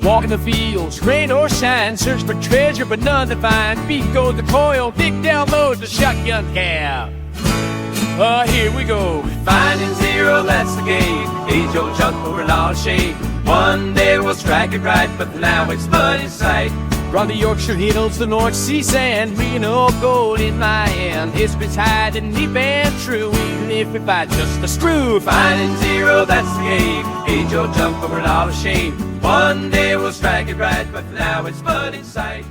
Walk in the fields, rain or shine, search for treasure but none to find. Beat goes the coil, dig down low the shotgun cap. Here we go. Finding zero, that's the game. Age-old junk over a lot of shade. One day we'll strike it right, but now it's mud in sight. From the Yorkshire Hills, the North Sea sand, real gold in my hand. History's hiding deep and true, even if we fight just a screw. Finding zero, that's the game. Age-old junk over a lot of shade. One day we'll strike it right, but now it's mud in sight.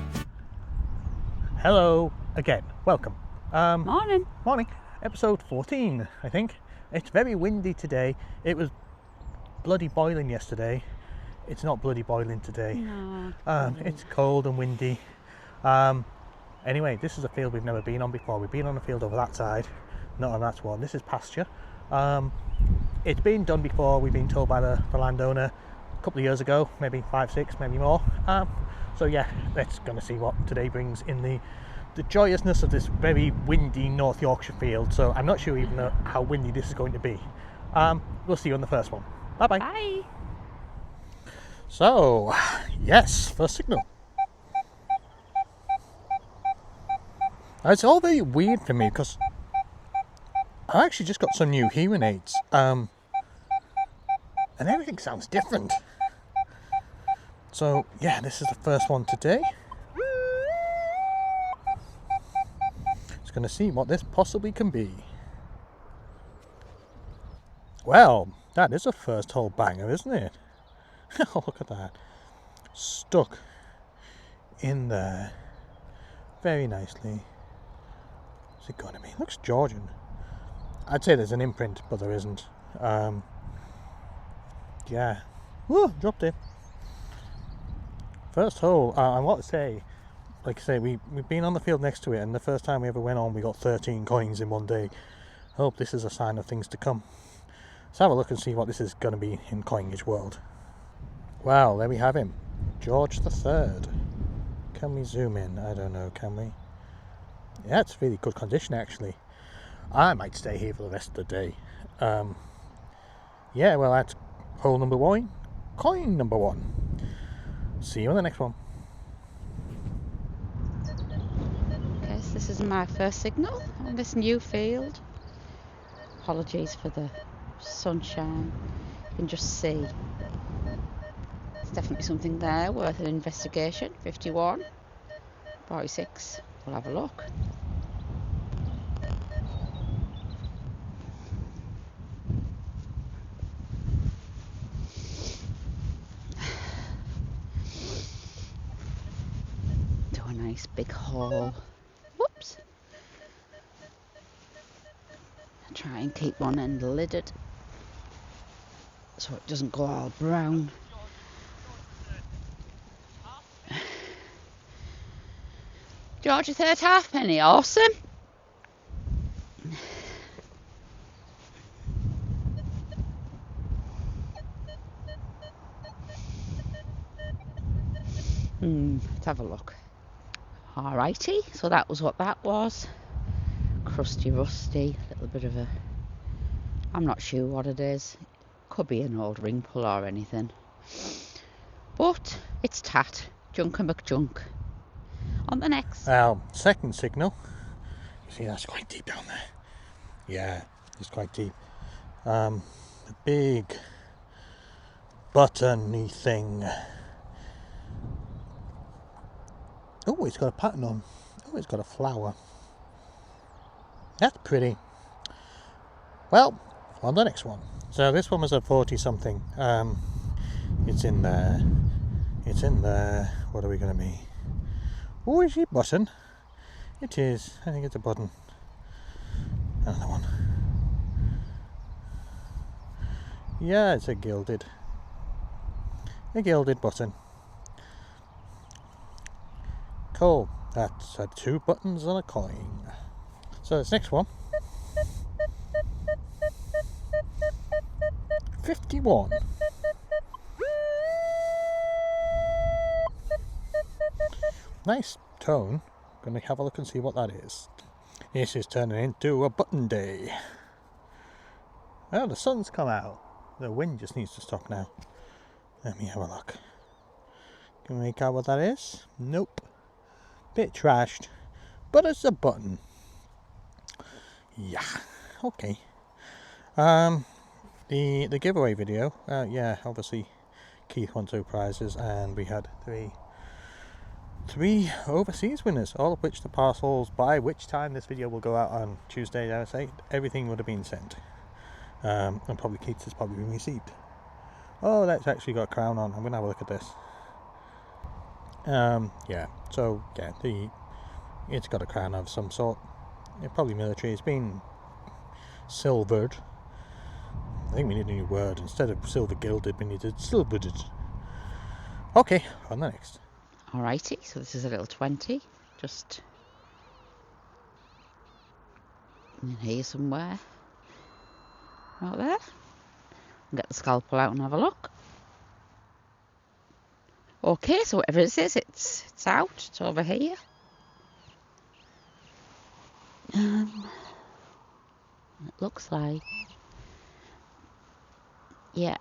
Hello again, welcome. Morning. Morning. Episode 14, I think. It's very windy today. It was bloody boiling yesterday. It's not bloody boiling today. No. It's cold and windy. Anyway, this is a field we've never been on before. We've been on a field over that side, not on that one. This is pasture. It's been done before. We've been told by the landowner a couple of years ago, maybe 5, 6, maybe more. So yeah, let's gonna see what today brings in the joyousness of this very windy North Yorkshire field. So I'm not sure even how windy this is going to be. We'll see you on the first one. Bye bye. Bye. So yes, first signal. It's all very weird for me because I actually just got some new hearing aids, and everything sounds different. So yeah, this is the first one today. Just gonna see what this possibly can be. Well, that is a first hole banger, isn't it? Oh, look at that. Stuck in there very nicely. What's it gonna be? It looks Georgian. I'd say there's an imprint, but there isn't. Yeah. Whoa, dropped it. First hole, I want to say, like I say, we've been on the field next to it, and the first time we ever went on, we got 13 coins in one day. I hope this is a sign of things to come. Let's have a look and see what this is going to be in coinage world. Well, there we have him. George III. Can we zoom in? I don't know, can we? Yeah, it's really good condition, actually. I might stay here for the rest of the day. Yeah, well, that's hole number 1. Coin number 1. See you on the next one. Okay, so this is my first signal on this new field. Apologies for the sunshine. You can just see. There's definitely something there worth an investigation. 51, 46. We'll have a look. Nice big hole. Whoops. Try and keep one end lidded so it doesn't go all brown. George III halfpenny, awesome. Let's have a look. Alrighty, so that was what that was. Crusty, rusty, a little bit of a... I'm not sure what it is. Could be an old ring pull or anything. But it's tat. Junker McJunk. On the next. Second signal. You see, that's quite deep down there. Yeah, it's quite deep. A big buttony thing. Oh, it's got a pattern on. Oh, it's got a flower. That's pretty. Well, on the next one. So this one was a 40 something. It's in there. It's in there. What are we going to be? Oh, is it a button? It is. I think it's a button. Another one. Yeah, it's a gilded button. Cool. That's 2 buttons and a coin. So this next one. 51. Nice tone. Gonna have a look and see what that is. This is turning into a button day. Oh, the sun's come out. The wind just needs to stop now. Let me have a look. Can we make out what that is? Nope. Bit trashed. But it's a button. Yeah. Okay. The giveaway video. Yeah, obviously Keith won 2 prizes, and we had three overseas winners, all of which the parcels, by which time this video will go out on Tuesday, I would say, everything would have been sent. And probably Keith's has probably been received. Oh, that's actually got a crown on. I'm going to have a look at this. Yeah, so yeah, it's got a crown of some sort. Probably military. It's been silvered. I think we need a new word. Instead of silver gilded, we needed silvered. Okay, on the next. Alrighty, so this is a little 20, just in here somewhere. Right there. I'll get the scalpel out and have a look. Okay, so whatever it is, it's out. It's over here. It looks like, yeah,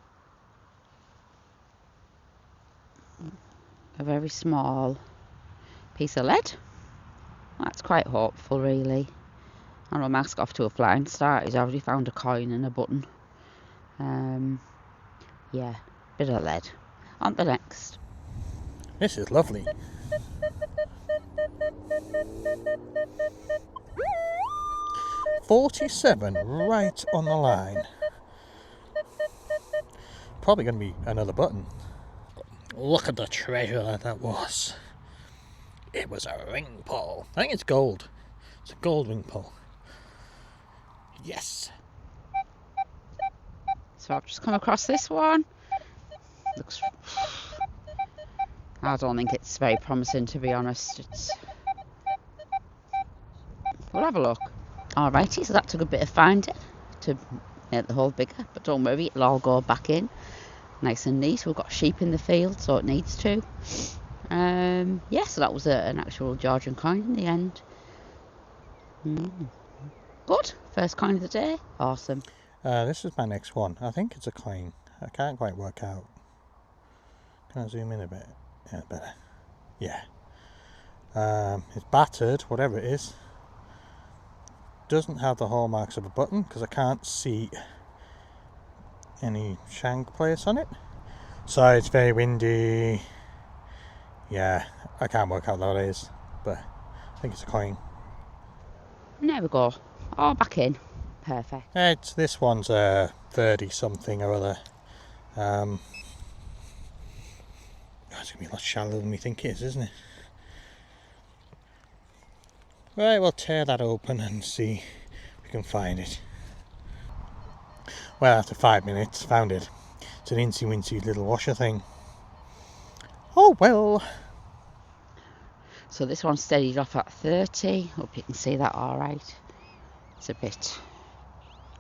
a very small piece of lead. That's quite hopeful, really. And a mask off to a flying start. He's already found a coin and a button. Yeah, bit of lead. On the next. This is lovely. $47 right on the line. Probably going to be another button. Look at the treasure that was. It was a ring pull. I think it's gold. It's a gold ring pull. Yes. So I've just come across this one. Looks. I don't think it's very promising, to be honest. We'll have a look. Alrighty, so that took a bit of finding to make the hole bigger, but don't worry, it'll all go back in nice and neat. We've got sheep in the field, so it needs to. Yeah, so that was an actual Georgian coin in the end. Good, first coin of the day. Awesome. This is my next one. I think it's a coin. I can't quite work out. Can I zoom in a bit? Yeah, better. Yeah. It's battered, whatever it is. Doesn't have the hallmarks of a button because I can't see any shank place on it. So it's very windy. Yeah, I can't work out what it is, but I think it's a coin. And there we go. All back in. Perfect. This one's 30 something or other. It's going to be a lot shallower than we think it is, isn't it? Right, we'll tear that open and see if we can find it. Well, after 5 minutes, found it. It's an incy-wincy little washer thing. Oh well. So this one steadied off at 30. Hope you can see that all right. It's a bit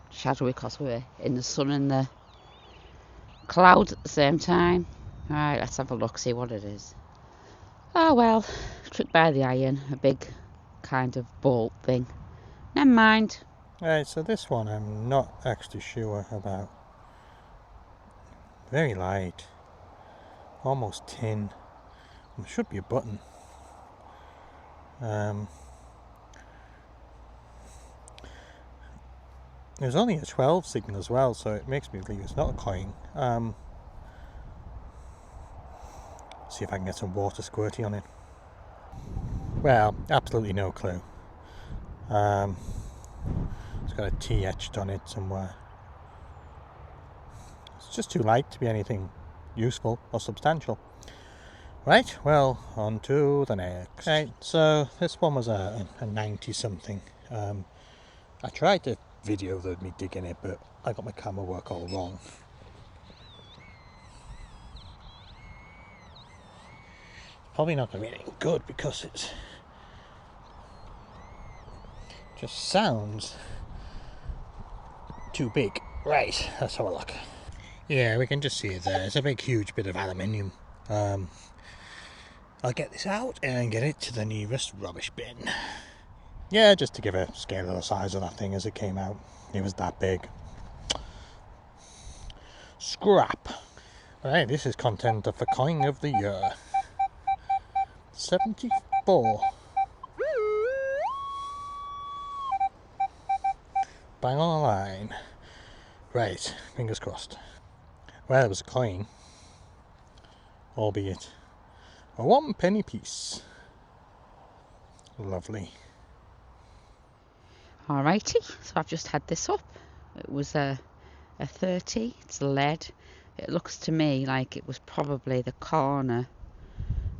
shadowy because we're in the sun and the clouds at the same time. Right, let's have a look, see what it is. Oh well, tricked by the iron, a big kind of bolt thing. Never mind. Right, so this one I'm not actually sure about. Very light. Almost tin. There should be a button. There's only a 12 signal as well, so it makes me believe it's not a coin. See if I can get some water squirty on it. Well, absolutely no clue. It's got a T etched on it somewhere. It's just too light to be anything useful or substantial. Right, well, on to the next. Right, so this one was a 90 something. I tried to video me digging it, but I got my camera work all wrong. Probably not going to be anything good because it just sounds too big. Right, let's have a look. Yeah, we can just see it there. It's a big, huge bit of aluminium. I'll get this out and get it to the nearest rubbish bin. Yeah, just to give a scale of the size of that thing as it came out. It was that big. Scrap. Right, this is content of the coin of the year. 74. Bang on the line. Right, fingers crossed. Well, it was a coin, albeit a 1 penny piece. Lovely. Alrighty, so I've just had this up. It was a 30, it's lead. It looks to me like it was probably the corner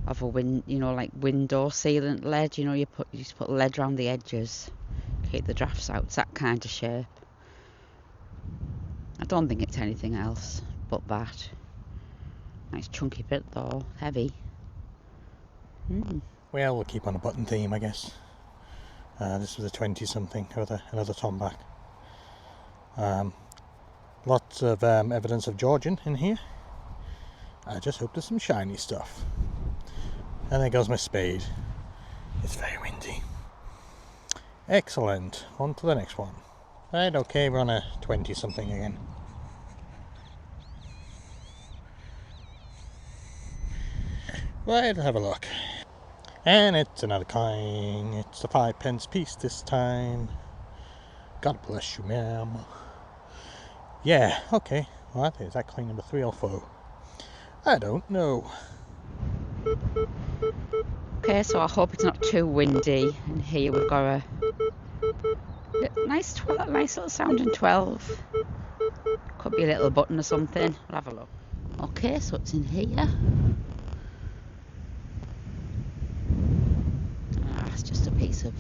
of a like window sealant lead. You know, you just put lead around the edges, keep the drafts out. It's that kind of shape. I don't think it's anything else but that. Nice chunky bit though, heavy. Well, we'll keep on a button theme, I guess. This was a 20 something, another tomback. Lots of evidence of Georgian in here. I just hope there's some shiny stuff. And there goes my spade. It's very windy. Excellent. On to the next one. Right, okay, we're on a 20 something again. Right, let's have a look. And it's another coin. It's a 5 pence piece this time. God bless you, ma'am. Yeah, okay. What is that coin number 3 or 4? I don't know. Okay, so I hope it's not too windy. And here we've got a nice little sounding 12. Could be a little button or something. We'll have a look. Okay, so it's in here. It's just a piece of...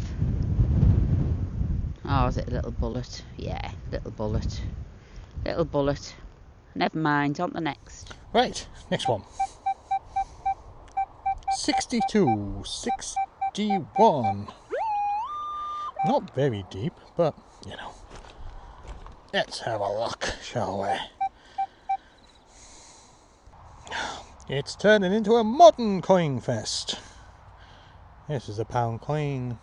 Oh, is it a little bullet? Yeah, little bullet. Little bullet. Never mind, on the next. Right, next one. 62, 61. Not very deep, but, you know. Let's have a look, shall we? It's turning into a modern coin fest. This is a pound coin.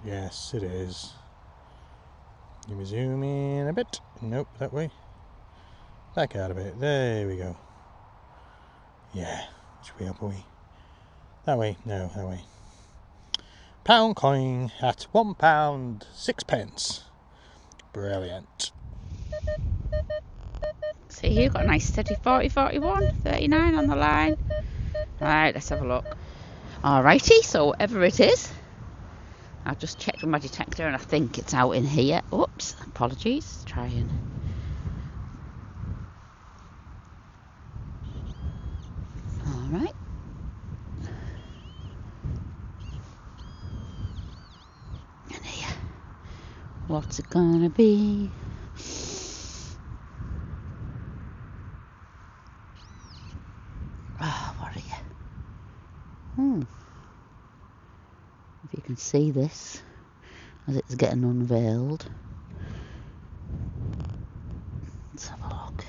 Yes, it is. Let me zoom in a bit. Nope, that way. Back out of it. There we go. Yeah. Which way up are we? That way? No, that way. Pound coin at £1, 6 pence. Brilliant. See here, got a nice steady 40, 41, 39 on the line. Right, let's have a look. Alrighty, so whatever it is, I've just checked with my detector and I think it's out in here. Oops, apologies. Try and... Alright. And here. What's it gonna be? Oh, what are you? If you can see this as it's getting unveiled. Let's have a look.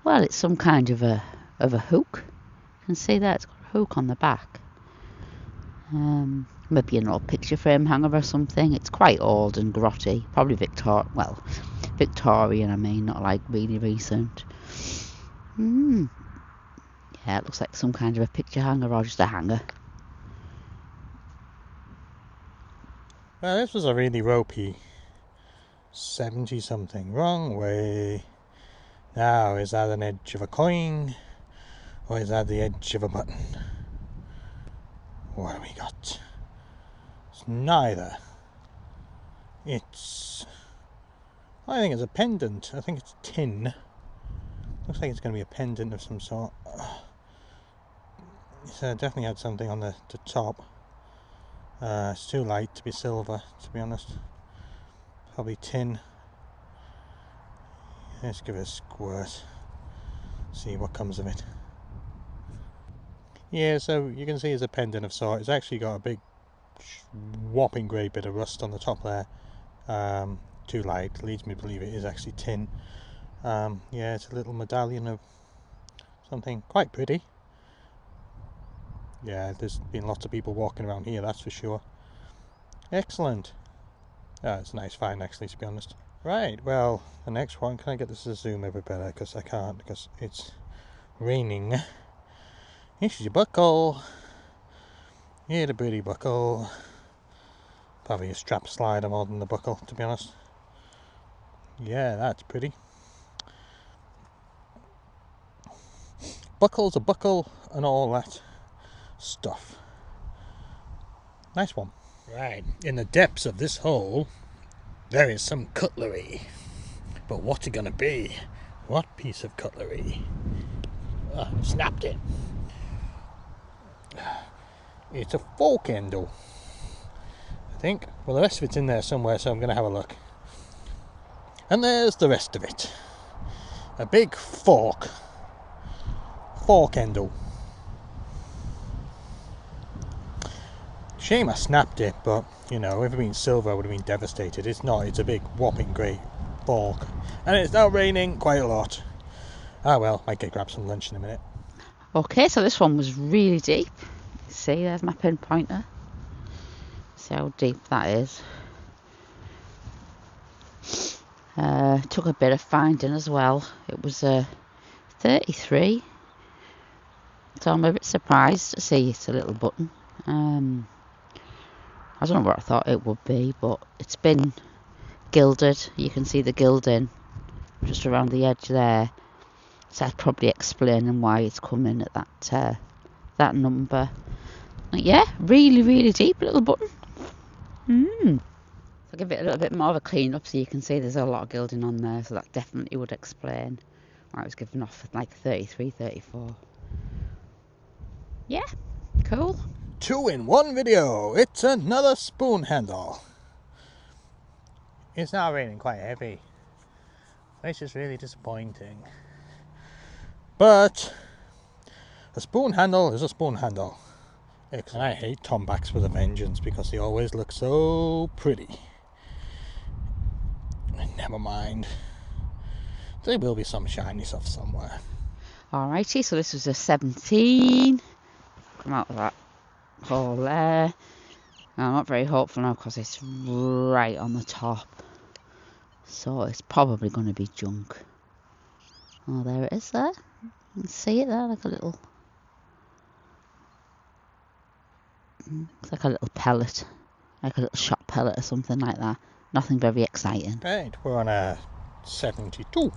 Well, it's some kind of a hook. You can see that it's got a hook on the back. Maybe an old picture frame hanger or something. It's quite old and grotty. Probably Victorian, I mean, not like really recent. Yeah, it looks like some kind of a picture hanger or just a hanger. Well, this was a really ropey 70 something. Wrong way. Now, is that an edge of a coin? Or is that the edge of a button? What have we got? It's neither. It's... I think it's a pendant. I think it's tin. Looks like it's going to be a pendant of some sort. It's definitely had something on the top. It's too light to be silver, to be honest. Probably tin. Let's give it a squirt. See what comes of it. Yeah, so you can see it's a pendant of sort. It's actually got a big whopping great bit of rust on the top there. Too light, leads me to believe it is actually tin. Yeah, it's a little medallion of something quite pretty. Yeah, there's been lots of people walking around here, that's for sure. Excellent. It's a nice find actually, to be honest. Right, well, the next one, can I get this to zoom a bit better? Because I can't, because it's raining. This is your buckle. Yeah, the birdie buckle. Probably a strap slider more than the buckle, to be honest. Yeah, that's pretty. Buckle's a buckle and all that stuff. Nice one. Right, in the depths of this hole, there is some cutlery. But what's it gonna be? What piece of cutlery? Snapped it. It's a fork handle, I think. Well, the rest of it's in there somewhere, so I'm gonna have a look. And there's the rest of it. A big fork handle. Shame I snapped it, but you know, if it had been silver I would have been devastated. It's not, it's a big whopping great fork. And it's now raining quite a lot. Ah well, might get grab some lunch in a minute. Okay, so this one was really deep. See, there's my pinpointer. See how deep that is. Took a bit of finding as well. It was 33. So I'm a bit surprised to see it's a little button. I don't know what I thought it would be, but it's been gilded. You can see the gilding just around the edge there. So that's probably explaining why it's coming at that number. But yeah, really, really deep little button. I'll give it a little bit more of a clean up so you can see there's a lot of gilding on there. So that definitely would explain why it was given off at like 33, 34. Yeah, cool. 2-in-1 video. It's another spoon handle. It's now raining quite heavy, which is really disappointing. But a spoon handle is a spoon handle. And I hate tombacks with a vengeance because they always look so pretty. Never mind. There will be some shiny stuff somewhere. Alrighty, so this was a 17. Come out of that hole there. I'm not very hopeful now because it's right on the top. So it's probably going to be junk. Oh, there it is there. You can see it there, like a little... It's like a little pellet. Like a little shot pellet or something like that. Nothing very exciting. Right, we're on a 72.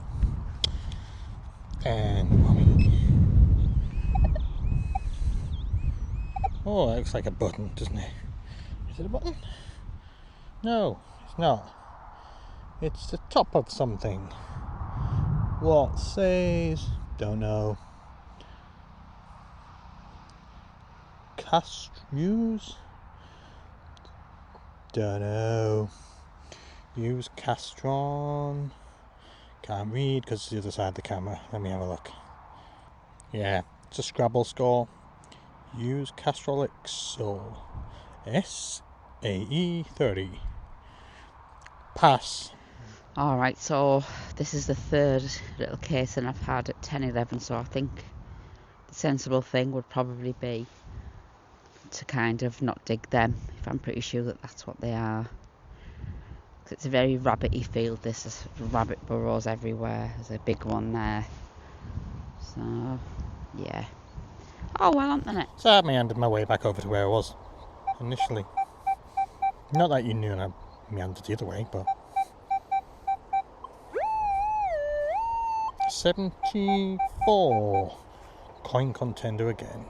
And... oh, that looks like a button, doesn't it? Is it a button? No, it's not. It's the top of something. What says? Don't know. Use? Don't know. Use Castron. Can't read because it's the other side of the camera. Let me have a look. Yeah, it's a Scrabble score. Use Castrol Excel. SAE 30. Pass. Alright, so this is the third little case and I've had at 10-11, so I think the sensible thing would probably be to kind of not dig them, if I'm pretty sure that that's what they are. Because it's a very rabbity field, this is rabbit burrows everywhere. There's a big one there. So, yeah. Oh well, I'm in it. So I meandered my way back over to where I was initially. Not that you knew I meandered the other way, but... 74. Coin contender again.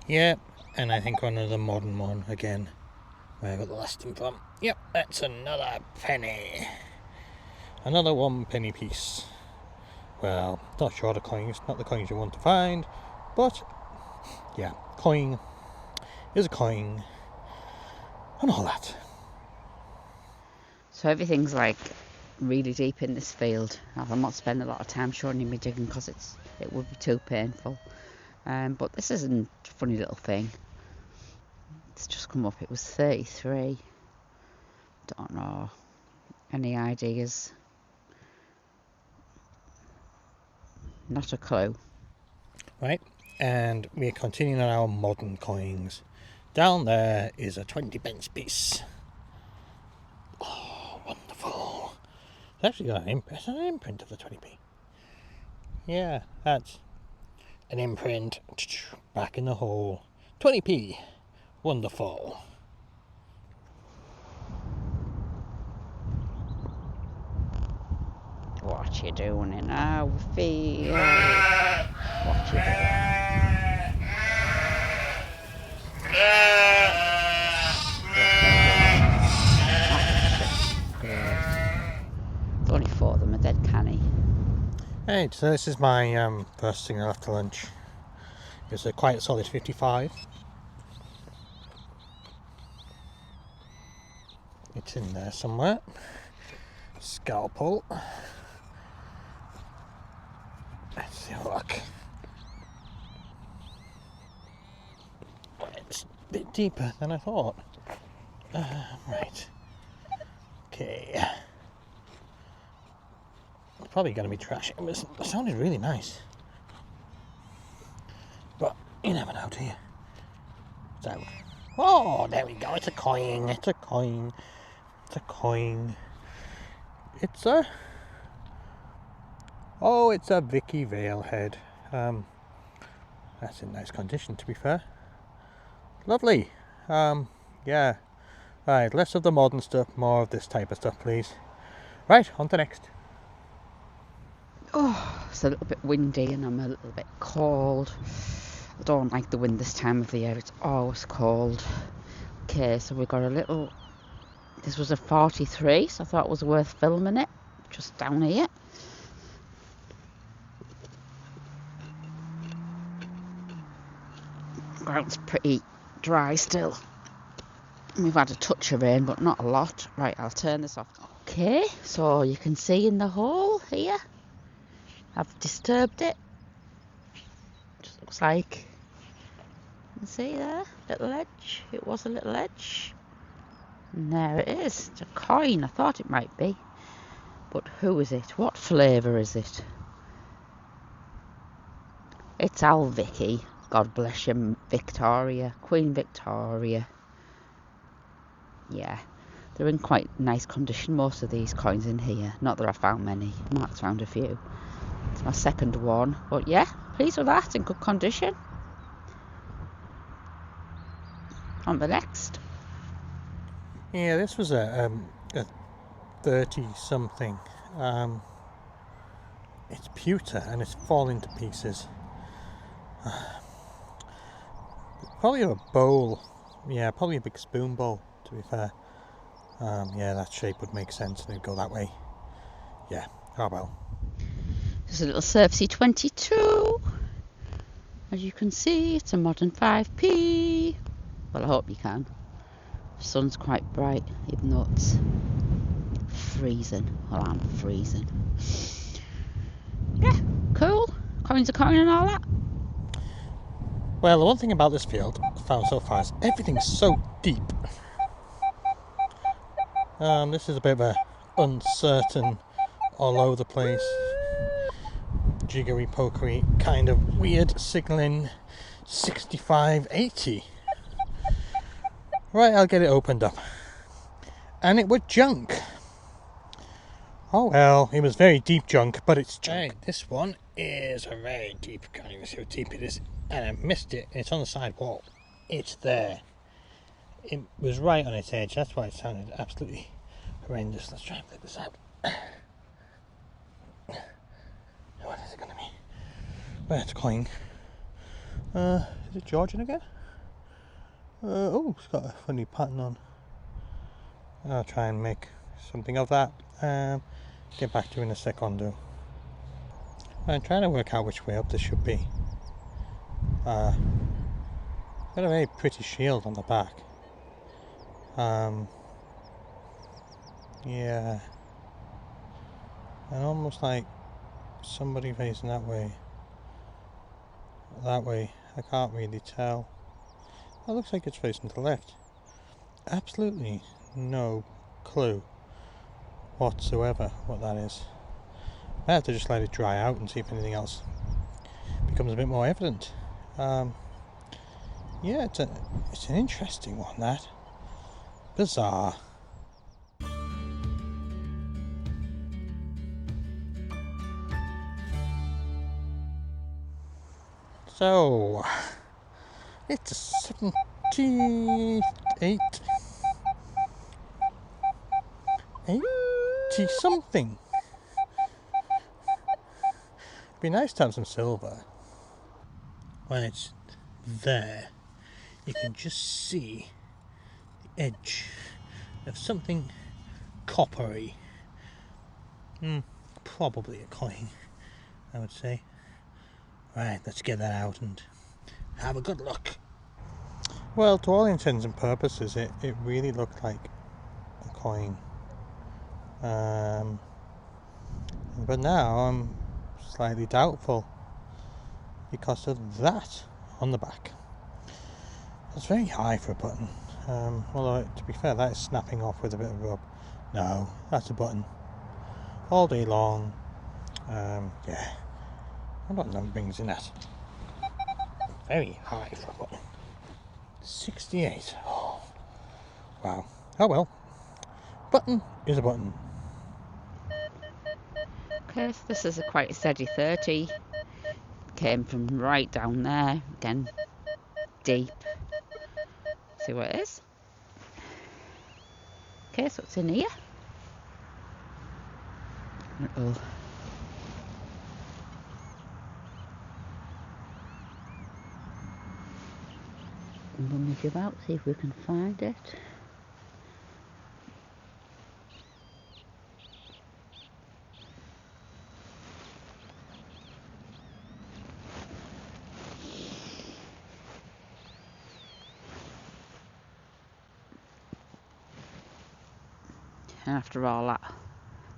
Yep, and I think another modern one again. Where I got the last one from. Yep, that's another penny. Another 1 penny piece. Well, not sure the coins, not the coins you want to find, but yeah, coin is a coin and all that. So everything's like really deep in this field. I'm not spending a lot of time showing you me digging because it would be too painful. But this isn't a funny little thing. It's just come up. It was 33. Don't know. Any ideas? Not a clue. Right, and we're continuing on our modern coins. Down there is a 20 pence piece. It's actually got an imprint of the 20p. Yeah, that's an imprint back in the hole. 20p. Wonderful. What you doing in our field? What you doing? There's only 4 of them are dead canny. Hey, so this is my first signal after lunch. It's a quite solid 55. It's in there somewhere. Scalpel. Let's see a look. It's a bit deeper than I thought. Right. Okay. It's probably going to be trash. It sounded really nice. But you never know, do you? So, oh, there we go. It's a coin. It's a coin. It's a coin. It's a... Oh, it's a Vicky Vale head. That's in nice condition, to be fair. Lovely. Yeah. Right, less of the modern stuff, more of this type of stuff, please. Right, on to next. Oh, it's a little bit windy and I'm a little bit cold. I don't like the wind this time of the year. It's always cold. Okay, so we got a little... This was a 43, so I thought it was worth filming it. Just down here. Ground's pretty dry still. We've had a touch of rain, but not a lot. Right, I'll turn this off. Okay, so you can see in the hole here, I've disturbed it. Just looks like, you can see there, little edge. It was a little edge. And there it is. It's a coin. I thought it might be. But who is it? What flavour is it? It's Al Vicky. God bless you, Victoria. Queen Victoria. Yeah. They're in quite nice condition, most of these coins in here. Not that I found many. Mark's found a few. It's my second one. But yeah, pleased with that. In good condition. On the next. Yeah, this was a 30 something. It's pewter and it's falling to pieces. Probably a bowl. Yeah, probably a big spoon bowl, to be fair. Yeah, that shape would make sense and it'd go that way. Yeah, oh well. There's a little Surfsea 22. As you can see, it's a modern 5p. Well, I hope you can. The sun's quite bright, even though it's freezing. Well, I'm freezing. Yeah, cool. Coins are coin and all that. Well, the one thing about this field I found so far is everything's so deep. This is a bit of a uncertain, all over the place, jiggery pokery, kind of weird signalling 6580. Right, I'll get it opened up. And it was junk. Oh well, it was very deep junk, but it's junk. Right, this one is a very deep, can't even see how deep it is. And I missed it, and it's on the side wall. It's there. It was right on its edge, that's why it sounded absolutely horrendous. Let's try and flip this out. What is it going to be? Well, it's a coin. Is it Georgian again? Oh, it's got a funny pattern on. I'll try and make something of that. Get back to you in a second. I'm trying to work out which way up this should be. Got a very pretty shield on the back. Yeah. And almost like somebody facing that way. That way. I can't really tell. It looks like it's facing to the left. Absolutely no clue whatsoever what that is. I have to just let it dry out and see if anything else becomes a bit more evident. Yeah, it's an interesting one, that. So it's 78, 80 something. Be nice to have some silver. When it's there, you can just see the edge of something coppery. Probably a coin, I would say. Right, let's get that out and have a good look. Well, to all intents and purposes, it really looked like a coin. But now I'm slightly doubtful because of that on the back. It's very high for a button. Although, to be fair, that is snapping off with a bit of rub. No, that's a button. All day long. Yeah. I don't know rings in that. Very high for a button. 68. Oh, wow. Oh well. Button is a button. Okay, so this is quite a steady 30. Came from right down there. Again, deep. See what it is. Okay, so it's in here. Little rummage about, see if we can find it. And after all that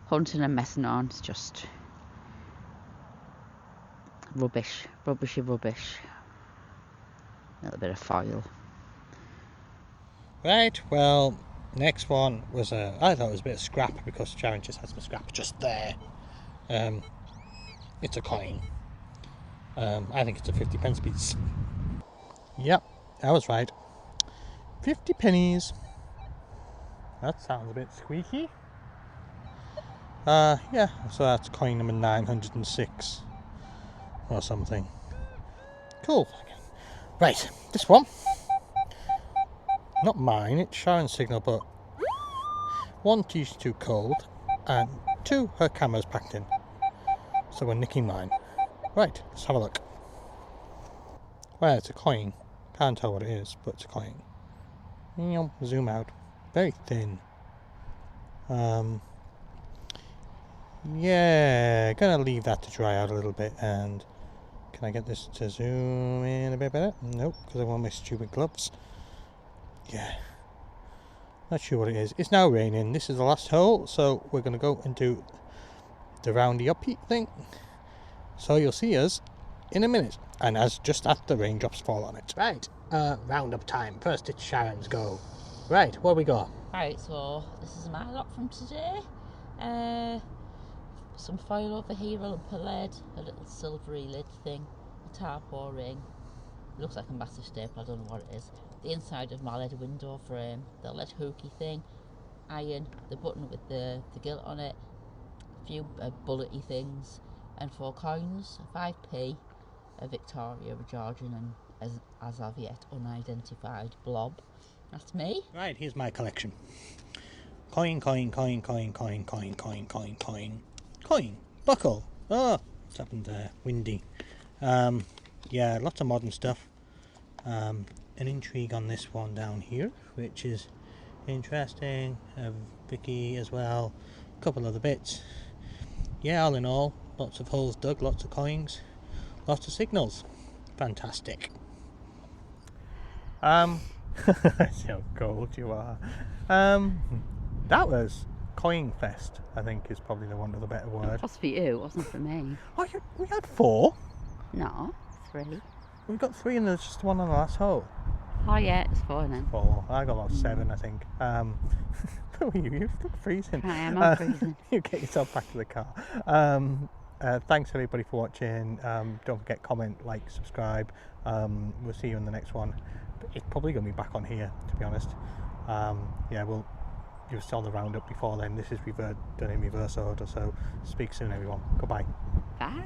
hunting and messing on, it's just rubbish, rubbishy rubbish. A little bit of foil. Right, well, next one was I thought it was a bit of scrap because Sharon just has some scrap just there. It's a coin. I think it's a 50 pence piece. Yep, I was right. 50 pennies. That sounds a bit squeaky. Yeah, so that's coin number 906 or something. Cool. Right, this one. Not mine, it's Sharon's signal, but 1, she's too cold, and 2, her camera's packed in. So we're nicking mine. Right, let's have a look. Well, it's a coin. Can't tell what it is, but it's a coin. Zoom out. Very thin. Yeah, gonna leave that to dry out a little bit. And can I get this to zoom in a bit better? Nope, because I want my stupid gloves. Yeah, not sure what it is. It's now raining. This is the last hole, so we're gonna go and do the roundy up thing. So you'll see us in a minute, and as just after the raindrops fall on it. Right, round up time. First it's Sharon's go. Right, what we got? Right, so this is my lot from today. Some foil over here, a lump of lead, a little silvery lid thing, a tarpaulin ring. It looks like a massive staple, I don't know what it is. The inside of my lead window frame, the lead hooky thing, iron, the button with the gilt on it, a few bullety things, and 4 coins, a 5p, a Victoria, a Georgian, and as of yet unidentified blob. That's me. Right, here's my collection. Coin, coin, coin, coin, coin, coin, coin, coin, coin, coin, buckle. Oh, what's happened there? Windy. Yeah, lots of modern stuff. An intrigue on this one down here, which is interesting. Vicky as well. A couple other bits. Yeah, all in all, lots of holes dug, lots of coins, lots of signals. Fantastic. So cold you are. That was Coin Fest, I think is probably the one with a better word. That's for you, it wasn't for me. Oh, we had 4? No, 3. We got 3 and there's just one on the last hole. Oh yeah, it's 4 then. 4. I got about 7, I think. You're still freezing. I am, I'm freezing. You get yourself back to the car. Thanks everybody for watching. Don't forget, comment, like, subscribe. We'll see you in the next one. It's probably going to be back on here, to be honest. Yeah, you'll still the roundup before then. This is done in reverse order, so speak soon everyone. Goodbye. Bye.